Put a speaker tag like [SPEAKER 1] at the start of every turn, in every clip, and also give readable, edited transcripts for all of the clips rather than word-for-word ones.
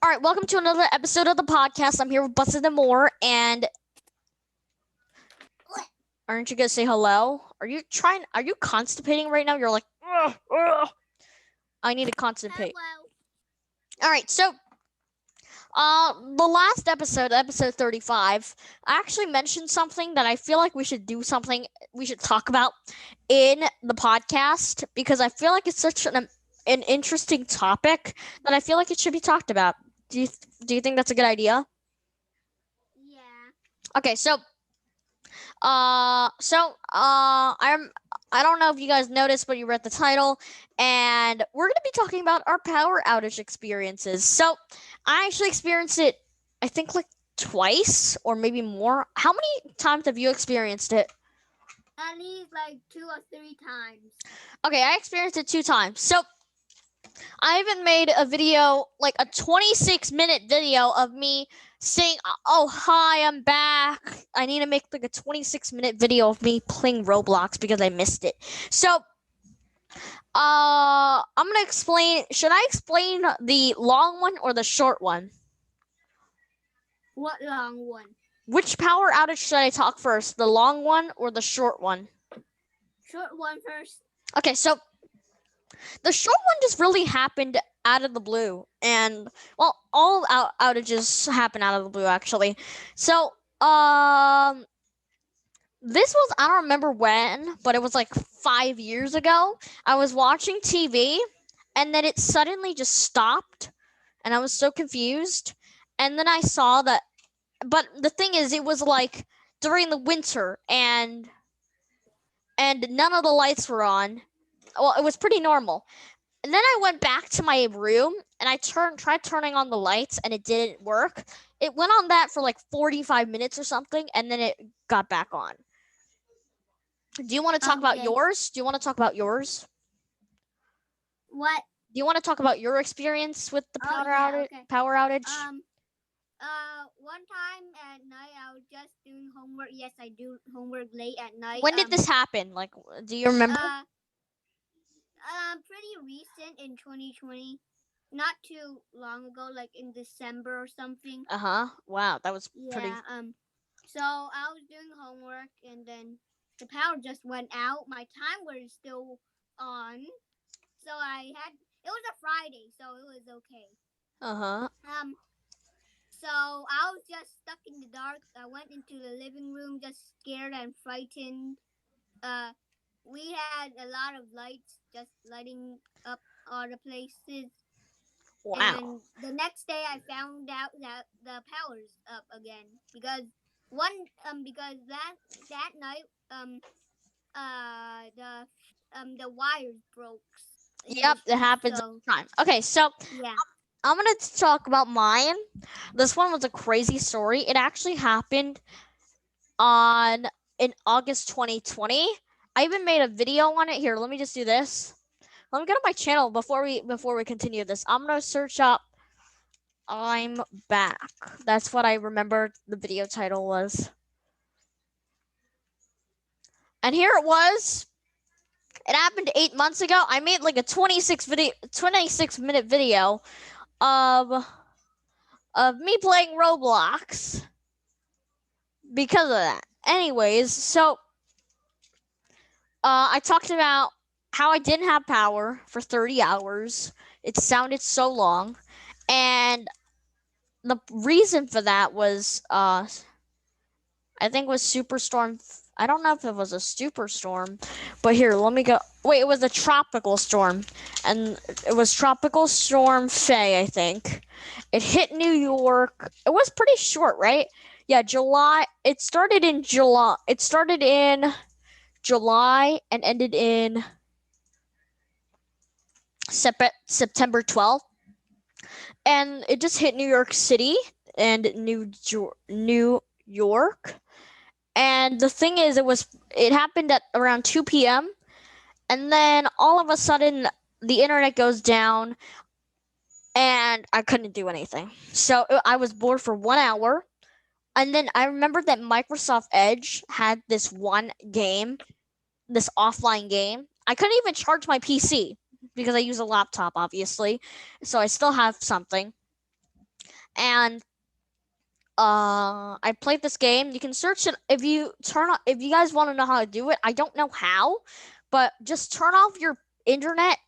[SPEAKER 1] All right, welcome to another episode of the podcast. I'm here with Buses&More, and aren't you gonna say hello? Are you constipating right now? You're like, ugh, ugh. I need to constipate.
[SPEAKER 2] Hello.
[SPEAKER 1] All right, so the last episode, episode 35, I actually mentioned something that I feel like we should talk about in the podcast because I feel like it's such an interesting topic that I feel like it should be talked about. Do you think that's a good idea?
[SPEAKER 2] Yeah.
[SPEAKER 1] Okay, I don't know if you guys noticed, but you read the title, and we're gonna be talking about our power outage experiences. So, I actually experienced it, I think like twice or maybe more. How many times have you experienced it?
[SPEAKER 2] At least like 2 or 3 times.
[SPEAKER 1] Okay, I experienced it 2 times. So, I even made a video, like a 26-minute video of me saying, "Oh, hi, I'm back." I need to make like a 26-minute video of me playing Roblox because I missed it. So, I'm gonna explain. Should I explain the long one or the short one?
[SPEAKER 2] What long one?
[SPEAKER 1] Which power outage should I talk first? The long one or the short one?
[SPEAKER 2] Short one first.
[SPEAKER 1] Okay, so the short one just really happened out of the blue, and well, all outages happen out of the blue actually. So, this was, I don't remember when, but it was like 5 years ago. I was watching TV, and then it suddenly just stopped, and I was so confused. And then I saw that, but the thing is, it was like during the winter, and none of the lights were on. Well, it was pretty normal. And then I went back to my room and I tried turning on the lights and it didn't work. It went on that for like 45 minutes or something and then it got back on. Do you want to talk about yours? Do you want to talk about yours?
[SPEAKER 2] What?
[SPEAKER 1] Do you want to talk about your experience with the power outage?
[SPEAKER 2] Okay.
[SPEAKER 1] Power outage?
[SPEAKER 2] One time at night I was just doing homework. Yes, I do homework late at night.
[SPEAKER 1] When did this happen? Like, do you remember?
[SPEAKER 2] Pretty recent in 2020. Not too long ago, like in December or something.
[SPEAKER 1] Wow, that was pretty.
[SPEAKER 2] Yeah. So I was doing homework and then the power just went out. My timer is still on. So it was a Friday, so it was okay. So I was just stuck in the dark. I went into the living room just scared and frightened. We had a lot of lights just lighting up all the places.
[SPEAKER 1] Wow.
[SPEAKER 2] And the next day I found out that the power's up again because that night the wires broke.
[SPEAKER 1] Yep, it happens all the time. Okay, so
[SPEAKER 2] yeah.
[SPEAKER 1] I'm going to talk about mine. This one was a crazy story. It actually happened in August 2020. I even made a video on it. Here, let me just do this. Let me go to my channel before we continue this. I'm going to search up I'm back. That's what I remember the video title was. And here it was. It happened 8 months ago. I made like a 26-minute video of me playing Roblox because of that. Anyways, so I talked about how I didn't have power for 30 hours. It sounded so long, and the reason for that was I think it was Superstorm. I don't know if it was a superstorm, but here, let me go. Wait, it was a tropical storm, and it was Tropical Storm Faye, I think. It hit New York. It was pretty short, right? Yeah, July. It started in July. And ended in September 12th. And it just hit New York City and New York. And the thing is, it happened at around 2 p.m. And then all of a sudden, the internet goes down, and I couldn't do anything. So I was bored for 1 hour. And then I remembered that Microsoft Edge had this one game, this offline game. I couldn't even charge my PC because I use a laptop, obviously. So I still have something. And I played this game. You can search it if you turn on, if you guys want to know how to do it. I don't know how, but just turn off your internet.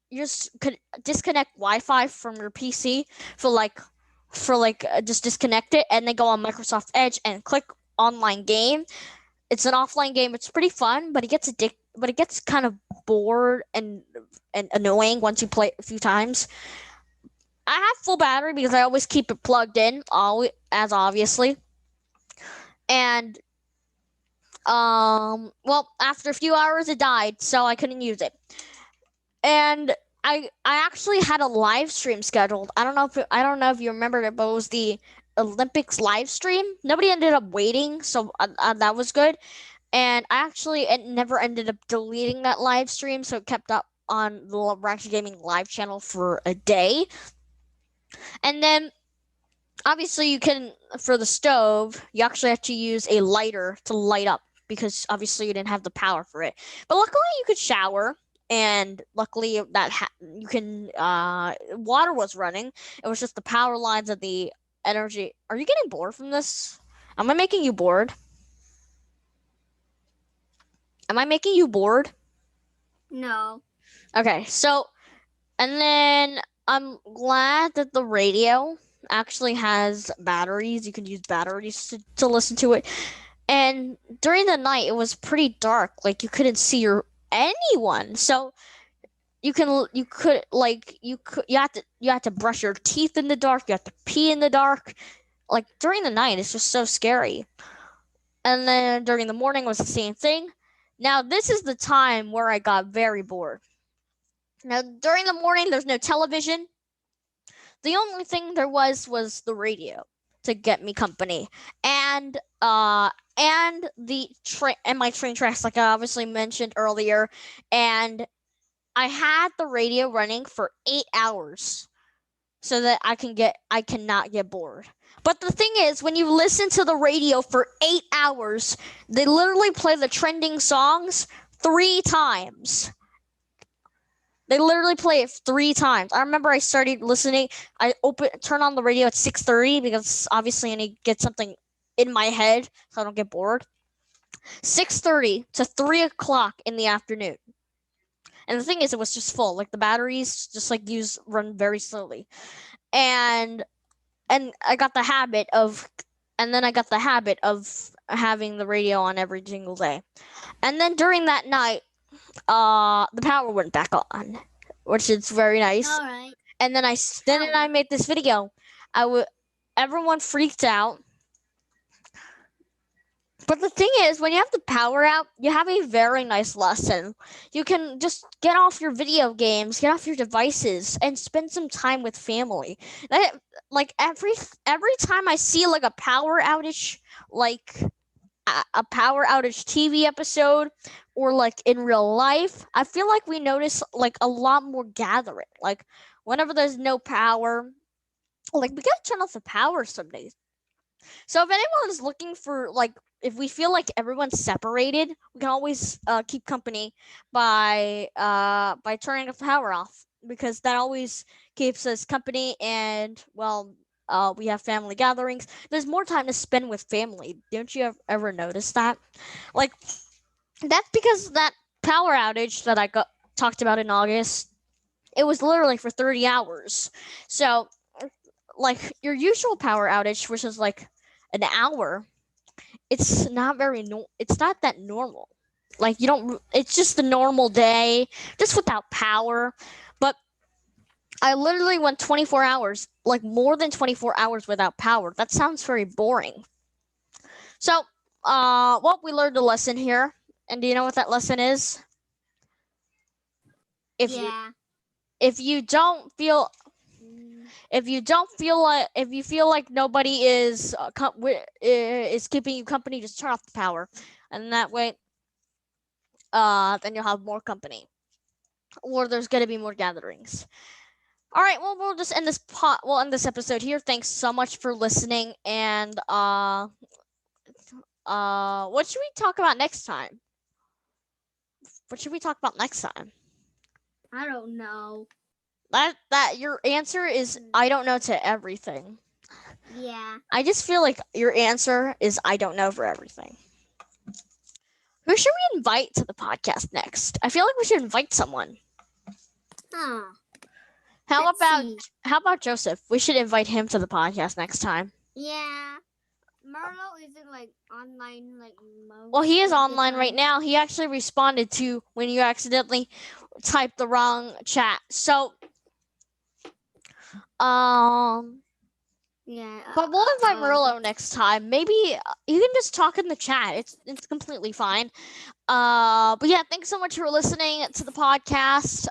[SPEAKER 1] You just could disconnect Wi-Fi from your PC for just disconnect it and then go on Microsoft Edge and click online game. It's an offline game. It's pretty fun, but it gets kind of bored and annoying once you play it a few times. I have full battery because I always keep it plugged in, always, as obviously. And well, after a few hours it died, so I couldn't use it. And I actually had a live stream scheduled. I don't know if you remember it, but it was the Olympics live stream. Nobody ended up waiting, so that was good. And I actually it never ended up deleting that live stream, so it kept up on the Ratchet Gaming live channel for a day. And then obviously you can, for the stove you actually have to use a lighter to light up because obviously you didn't have the power for it, but luckily you could shower, and luckily you can water was running. It was just the power lines of the energy. Are you getting bored from this? Am I making you bored? Am I making you bored?
[SPEAKER 2] No.
[SPEAKER 1] Okay, so and then I'm glad that the radio actually has batteries. You can use batteries to listen to it. And during the night, it was pretty dark. Like you couldn't see anyone. So you had to brush your teeth in the dark. You have to pee in the dark. Like during the night, it's just so scary. And then during the morning was the same thing. Now this is the time where I got very bored. Now during the morning, there's no television. The only thing there was the radio to get me company, and the train and my train tracks, like I obviously mentioned earlier, and I had the radio running for 8 hours so that I cannot get bored. But the thing is, when you listen to the radio for 8 hours, they literally play the trending songs 3 times. They literally play it 3 times. I remember I started listening. Turn on the radio at 6:30 because obviously I need to get something in my head so I don't get bored. 6:30 to 3 o'clock in the afternoon. And the thing is, it was just full. Like the batteries, just like run very slowly. And and I got the habit of, and then I got the habit of having the radio on every single day. And then during that night, the power went back on, which is very nice.
[SPEAKER 2] All right.
[SPEAKER 1] And then I made this video. I would Everyone freaked out. But the thing is, when you have the power out, you have a very nice lesson. You can just get off your video games, get off your devices, and spend some time with family. Like every time I see like a power outage, like a power outage TV episode, or like in real life, I feel like we notice like a lot more gathering. Like whenever there's no power, like we gotta turn off the power some days. So if anyone's looking for like, if we feel like everyone's separated, we can always keep company by turning the power off, because that always keeps us company, and well, we have family gatherings. There's more time to spend with family. Don't you ever notice that? Like that's because that power outage that I got talked about in August, it was literally for 30 hours. So like your usual power outage, which is like an hour, it's not that normal. Like you don't it's just a normal day just without power. But I literally went 24 hours, like more than 24 hours without power. That sounds very boring. So well, we learned a lesson here. And do you know what that lesson is? If you
[SPEAKER 2] Yeah.
[SPEAKER 1] if you don't feel if you feel like nobody is keeping you company, just turn off the power, and that way then you'll have more company, or there's gonna be more gatherings. All right, well, we'll just end this we'll end this episode here. Thanks so much for listening, and what should we talk about next time? What should we talk about next time?
[SPEAKER 2] I don't know.
[SPEAKER 1] That your answer is I don't know to everything.
[SPEAKER 2] Yeah.
[SPEAKER 1] I just feel like your answer is I don't know for everything. Who should we invite to the podcast next? I feel like we should invite someone.
[SPEAKER 2] Huh.
[SPEAKER 1] How
[SPEAKER 2] Let's
[SPEAKER 1] about
[SPEAKER 2] see.
[SPEAKER 1] how about Joseph? We should invite him to the podcast next time.
[SPEAKER 2] Yeah. Merlo isn't like online like most
[SPEAKER 1] Well, he is
[SPEAKER 2] of the
[SPEAKER 1] online right
[SPEAKER 2] time.
[SPEAKER 1] now. He actually responded to when you accidentally typed the wrong chat. So,
[SPEAKER 2] Yeah.
[SPEAKER 1] but we'll invite Merlo next time. Maybe you can just talk in the chat. It's completely fine. But yeah, thanks so much for listening to the podcast.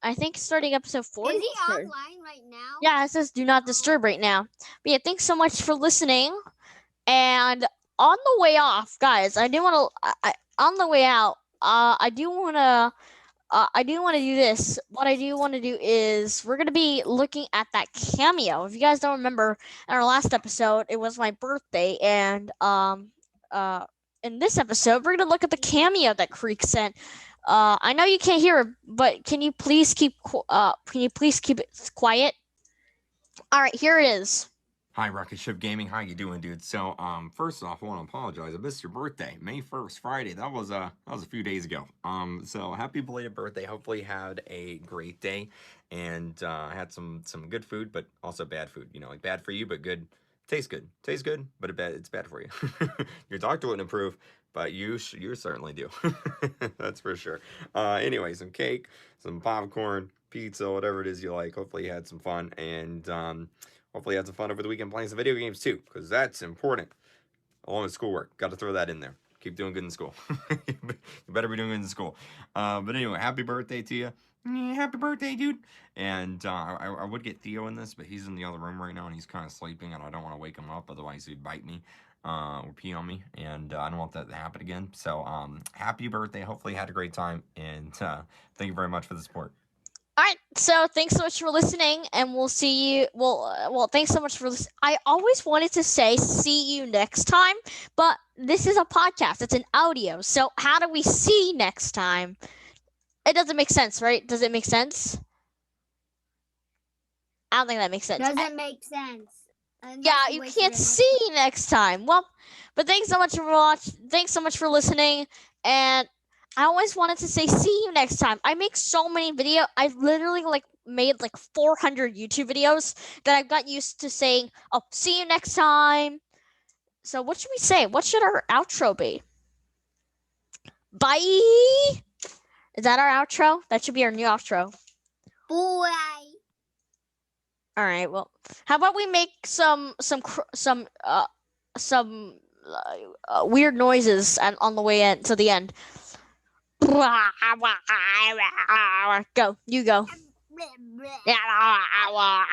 [SPEAKER 1] I think starting episode 40.
[SPEAKER 2] Is he online right now?
[SPEAKER 1] Yeah, it says do not disturb right now. But yeah, thanks so much for listening. And on the way off, guys, I do want to. On the way out, I do want to. I do want to do this. What I do want to do is we're gonna be looking at that cameo. If you guys don't remember, in our last episode, it was my birthday, and in this episode, we're gonna look at the cameo that Creek sent. I know you can't hear it, but can you please keep it quiet? All right, here it is.
[SPEAKER 3] Hi, Rocket Ship Gaming. How you doing, dude? So, first off, I want to apologize. I missed your birthday, May 1st, Friday. That was a few days ago. So happy belated birthday. Hopefully, you had a great day, and had some good food, but also bad food. You know, like bad for you, but good. Tastes good. Tastes good, but it's bad for you. Your doctor wouldn't approve, but you certainly do. That's for sure. Anyway, some cake, some popcorn, pizza, whatever it is you like. Hopefully, you had some fun, and hopefully you had some fun over the weekend playing some video games too, because that's important. Along with schoolwork. Got to throw that in there. Keep doing good in school. You better be doing good in school. But anyway, happy birthday to you. Happy birthday, dude. And I would get Theo in this, but he's in the other room right now and he's kind of sleeping and I don't want to wake him up. Otherwise he'd bite me or pee on me. And I don't want that to happen again. So happy birthday. Hopefully you had a great time. And thank you very much for the support.
[SPEAKER 1] All right, so thanks so much for listening, and we'll see you. Well, thanks so much for listening. I always wanted to say see you next time, but this is a podcast. It's an audio. So how do we see next time? It doesn't make sense, right? Does it make sense? I don't think that makes sense.
[SPEAKER 2] Doesn't make sense.
[SPEAKER 1] Yeah, you can't see next time. Well, but thanks so much for watching. Thanks so much for listening, and I always wanted to say see you next time. I make so many videos. I literally made 400 YouTube videos that I've got used to saying, "Oh, see you next time." So what should we say? What should our outro be? Bye. Is that our outro? That should be our new outro.
[SPEAKER 2] Boy.
[SPEAKER 1] All right. Well, how about we make some weird noises on the way in to the end. Go. You go.